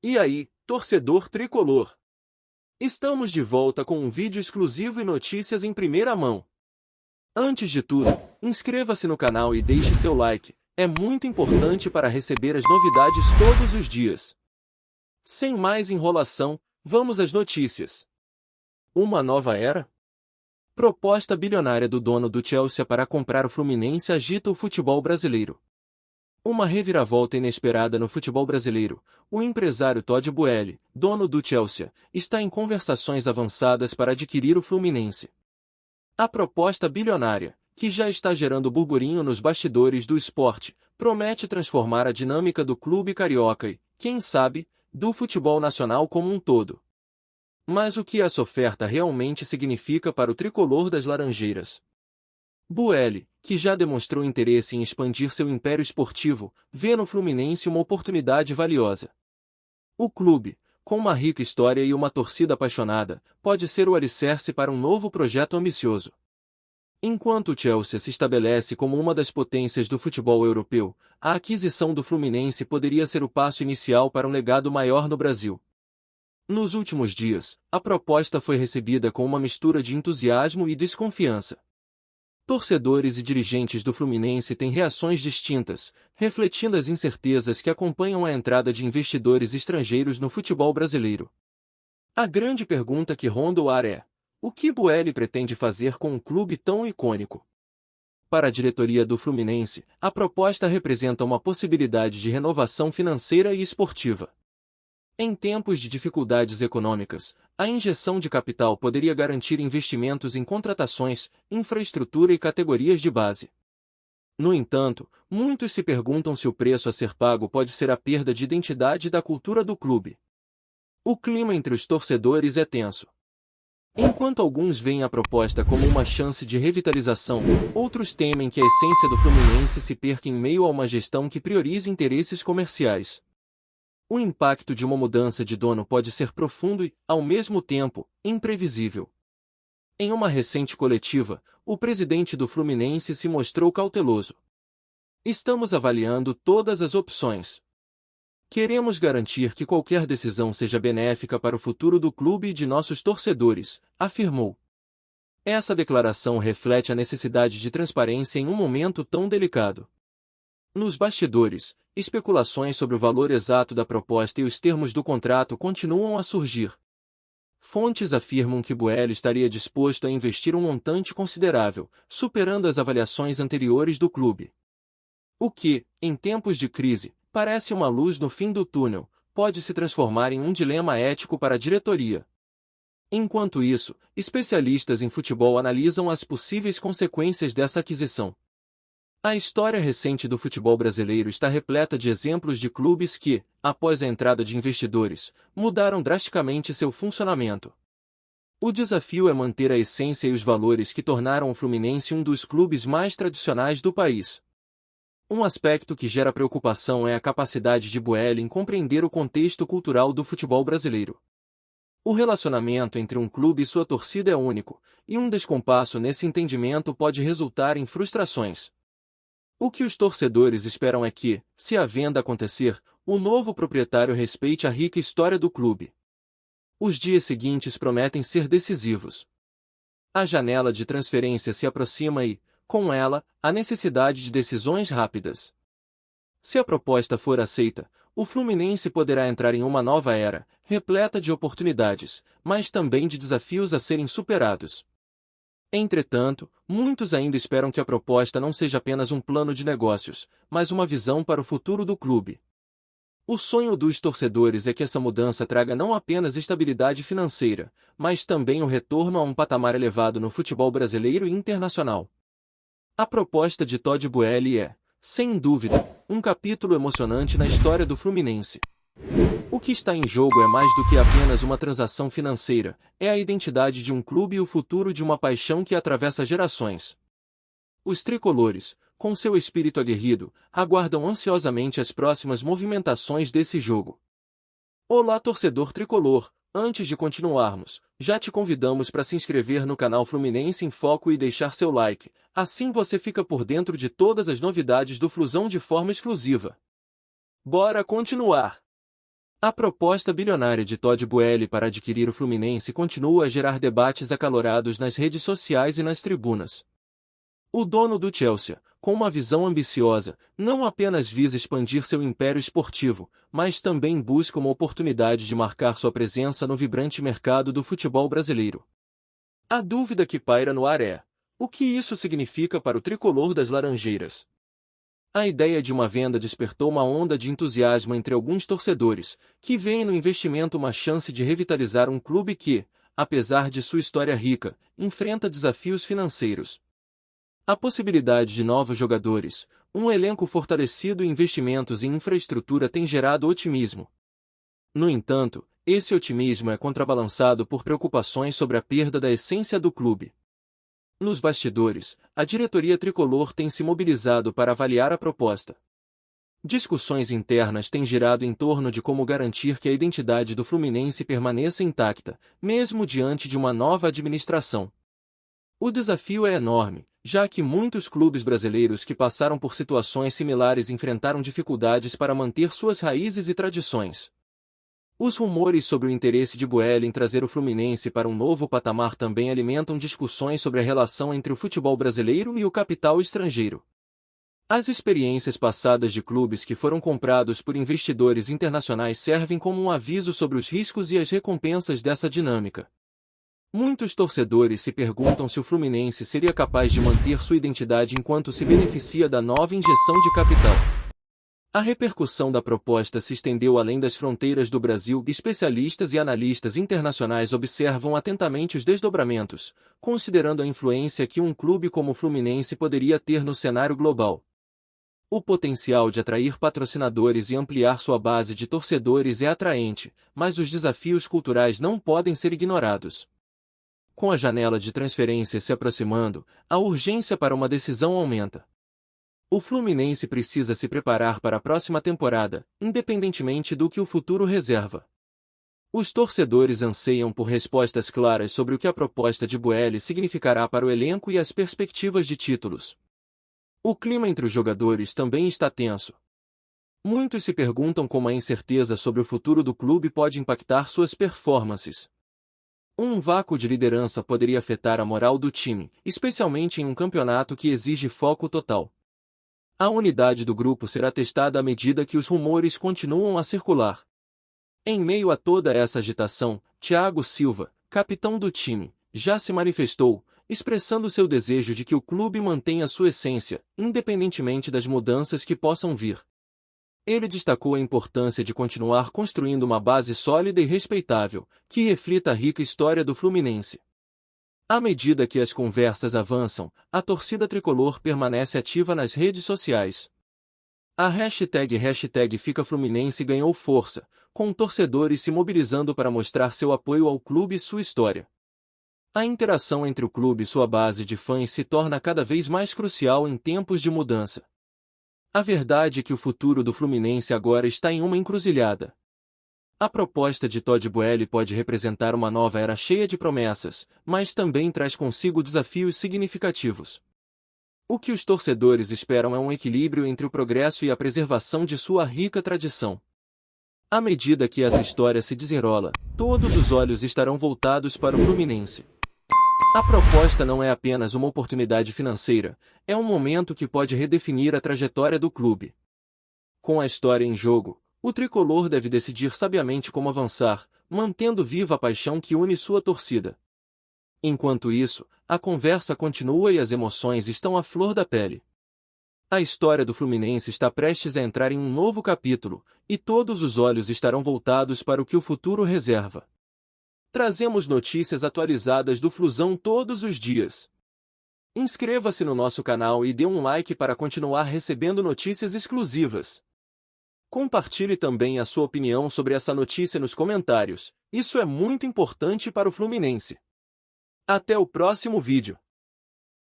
E aí, torcedor tricolor? Estamos de volta com um vídeo exclusivo e notícias em primeira mão. Antes de tudo, inscreva-se no canal e deixe seu like, é muito importante para receber as novidades todos os dias. Sem mais enrolação, vamos às notícias. Uma nova era? Proposta bilionária do dono do Chelsea para comprar o Fluminense agita o futebol brasileiro. Uma reviravolta inesperada no futebol brasileiro. O empresário Todd Boehly, dono do Chelsea, está em conversações avançadas para adquirir o Fluminense. A proposta bilionária, que já está gerando burburinho nos bastidores do esporte, promete transformar a dinâmica do clube carioca e, quem sabe, do futebol nacional como um todo. Mas o que essa oferta realmente significa para o tricolor das Laranjeiras? Boehly, que já demonstrou interesse em expandir seu império esportivo, vê no Fluminense uma oportunidade valiosa. O clube, com uma rica história e uma torcida apaixonada, pode ser o alicerce para um novo projeto ambicioso. Enquanto o Chelsea se estabelece como uma das potências do futebol europeu, a aquisição do Fluminense poderia ser o passo inicial para um legado maior no Brasil. Nos últimos dias, a proposta foi recebida com uma mistura de entusiasmo e desconfiança. Torcedores e dirigentes do Fluminense têm reações distintas, refletindo as incertezas que acompanham a entrada de investidores estrangeiros no futebol brasileiro. A grande pergunta que ronda o ar é: o que Boehly pretende fazer com um clube tão icônico? Para a diretoria do Fluminense, a proposta representa uma possibilidade de renovação financeira e esportiva. Em tempos de dificuldades econômicas, a injeção de capital poderia garantir investimentos em contratações, infraestrutura e categorias de base. No entanto, muitos se perguntam se o preço a ser pago pode ser a perda de identidade da cultura do clube. O clima entre os torcedores é tenso. Enquanto alguns veem a proposta como uma chance de revitalização, outros temem que a essência do Fluminense se perca em meio a uma gestão que priorize interesses comerciais. O impacto de uma mudança de dono pode ser profundo e, ao mesmo tempo, imprevisível. Em uma recente coletiva, o presidente do Fluminense se mostrou cauteloso. Estamos avaliando todas as opções. Queremos garantir que qualquer decisão seja benéfica para o futuro do clube e de nossos torcedores, afirmou. Essa declaração reflete a necessidade de transparência em um momento tão delicado. Nos bastidores, especulações sobre o valor exato da proposta e os termos do contrato continuam a surgir. Fontes afirmam que Boehly estaria disposto a investir um montante considerável, superando as avaliações anteriores do clube. O que, em tempos de crise, parece uma luz no fim do túnel, pode se transformar em um dilema ético para a diretoria. Enquanto isso, especialistas em futebol analisam as possíveis consequências dessa aquisição. A história recente do futebol brasileiro está repleta de exemplos de clubes que, após a entrada de investidores, mudaram drasticamente seu funcionamento. O desafio é manter a essência e os valores que tornaram o Fluminense um dos clubes mais tradicionais do país. Um aspecto que gera preocupação é a capacidade de Boehly em compreender o contexto cultural do futebol brasileiro. O relacionamento entre um clube e sua torcida é único, e um descompasso nesse entendimento pode resultar em frustrações. O que os torcedores esperam é que, se a venda acontecer, o novo proprietário respeite a rica história do clube. Os dias seguintes prometem ser decisivos. A janela de transferência se aproxima e, com ela, a necessidade de decisões rápidas. Se a proposta for aceita, o Fluminense poderá entrar em uma nova era, repleta de oportunidades, mas também de desafios a serem superados. Entretanto, muitos ainda esperam que a proposta não seja apenas um plano de negócios, mas uma visão para o futuro do clube. O sonho dos torcedores é que essa mudança traga não apenas estabilidade financeira, mas também o retorno a um patamar elevado no futebol brasileiro e internacional. A proposta de Todd Boehly é, sem dúvida, um capítulo emocionante na história do Fluminense. O que está em jogo é mais do que apenas uma transação financeira, é a identidade de um clube e o futuro de uma paixão que atravessa gerações. Os tricolores, com seu espírito aguerrido, aguardam ansiosamente as próximas movimentações desse jogo. Olá, torcedor tricolor! Antes de continuarmos, já te convidamos para se inscrever no canal Fluminense em Foco e deixar seu like, assim você fica por dentro de todas as novidades do Flusão de forma exclusiva. Bora continuar! A proposta bilionária de Todd Boehly para adquirir o Fluminense continua a gerar debates acalorados nas redes sociais e nas tribunas. O dono do Chelsea, com uma visão ambiciosa, não apenas visa expandir seu império esportivo, mas também busca uma oportunidade de marcar sua presença no vibrante mercado do futebol brasileiro. A dúvida que paira no ar é: o que isso significa para o tricolor das Laranjeiras? A ideia de uma venda despertou uma onda de entusiasmo entre alguns torcedores, que veem no investimento uma chance de revitalizar um clube que, apesar de sua história rica, enfrenta desafios financeiros. A possibilidade de novos jogadores, um elenco fortalecido e investimentos em infraestrutura tem gerado otimismo. No entanto, esse otimismo é contrabalançado por preocupações sobre a perda da essência do clube. Nos bastidores, a diretoria tricolor tem se mobilizado para avaliar a proposta. Discussões internas têm girado em torno de como garantir que a identidade do Fluminense permaneça intacta, mesmo diante de uma nova administração. O desafio é enorme, já que muitos clubes brasileiros que passaram por situações similares enfrentaram dificuldades para manter suas raízes e tradições. Os rumores sobre o interesse de Boehly em trazer o Fluminense para um novo patamar também alimentam discussões sobre a relação entre o futebol brasileiro e o capital estrangeiro. As experiências passadas de clubes que foram comprados por investidores internacionais servem como um aviso sobre os riscos e as recompensas dessa dinâmica. Muitos torcedores se perguntam se o Fluminense seria capaz de manter sua identidade enquanto se beneficia da nova injeção de capital. A repercussão da proposta se estendeu além das fronteiras do Brasil. Especialistas e analistas internacionais observam atentamente os desdobramentos, considerando a influência que um clube como o Fluminense poderia ter no cenário global. O potencial de atrair patrocinadores e ampliar sua base de torcedores é atraente, mas os desafios culturais não podem ser ignorados. Com a janela de transferências se aproximando, a urgência para uma decisão aumenta. O Fluminense precisa se preparar para a próxima temporada, independentemente do que o futuro reserva. Os torcedores anseiam por respostas claras sobre o que a proposta de Boehly significará para o elenco e as perspectivas de títulos. O clima entre os jogadores também está tenso. Muitos se perguntam como a incerteza sobre o futuro do clube pode impactar suas performances. Um vácuo de liderança poderia afetar a moral do time, especialmente em um campeonato que exige foco total. A unidade do grupo será testada à medida que os rumores continuam a circular. Em meio a toda essa agitação, Thiago Silva, capitão do time, já se manifestou, expressando seu desejo de que o clube mantenha sua essência, independentemente das mudanças que possam vir. Ele destacou a importância de continuar construindo uma base sólida e respeitável, que reflita a rica história do Fluminense. À medida que as conversas avançam, a torcida tricolor permanece ativa nas redes sociais. A hashtag #FicaFluminense ganhou força, com torcedores se mobilizando para mostrar seu apoio ao clube e sua história. A interação entre o clube e sua base de fãs se torna cada vez mais crucial em tempos de mudança. A verdade é que o futuro do Fluminense agora está em uma encruzilhada. A proposta de Todd Boehly pode representar uma nova era cheia de promessas, mas também traz consigo desafios significativos. O que os torcedores esperam é um equilíbrio entre o progresso e a preservação de sua rica tradição. À medida que essa história se desenrola, todos os olhos estarão voltados para o Fluminense. A proposta não é apenas uma oportunidade financeira, é um momento que pode redefinir a trajetória do clube. Com a história em jogo, o tricolor deve decidir sabiamente como avançar, mantendo viva a paixão que une sua torcida. Enquanto isso, a conversa continua e as emoções estão à flor da pele. A história do Fluminense está prestes a entrar em um novo capítulo, e todos os olhos estarão voltados para o que o futuro reserva. Trazemos notícias atualizadas do Flusão todos os dias. Inscreva-se no nosso canal e dê um like para continuar recebendo notícias exclusivas. Compartilhe também a sua opinião sobre essa notícia nos comentários, isso é muito importante para o Fluminense. Até o próximo vídeo.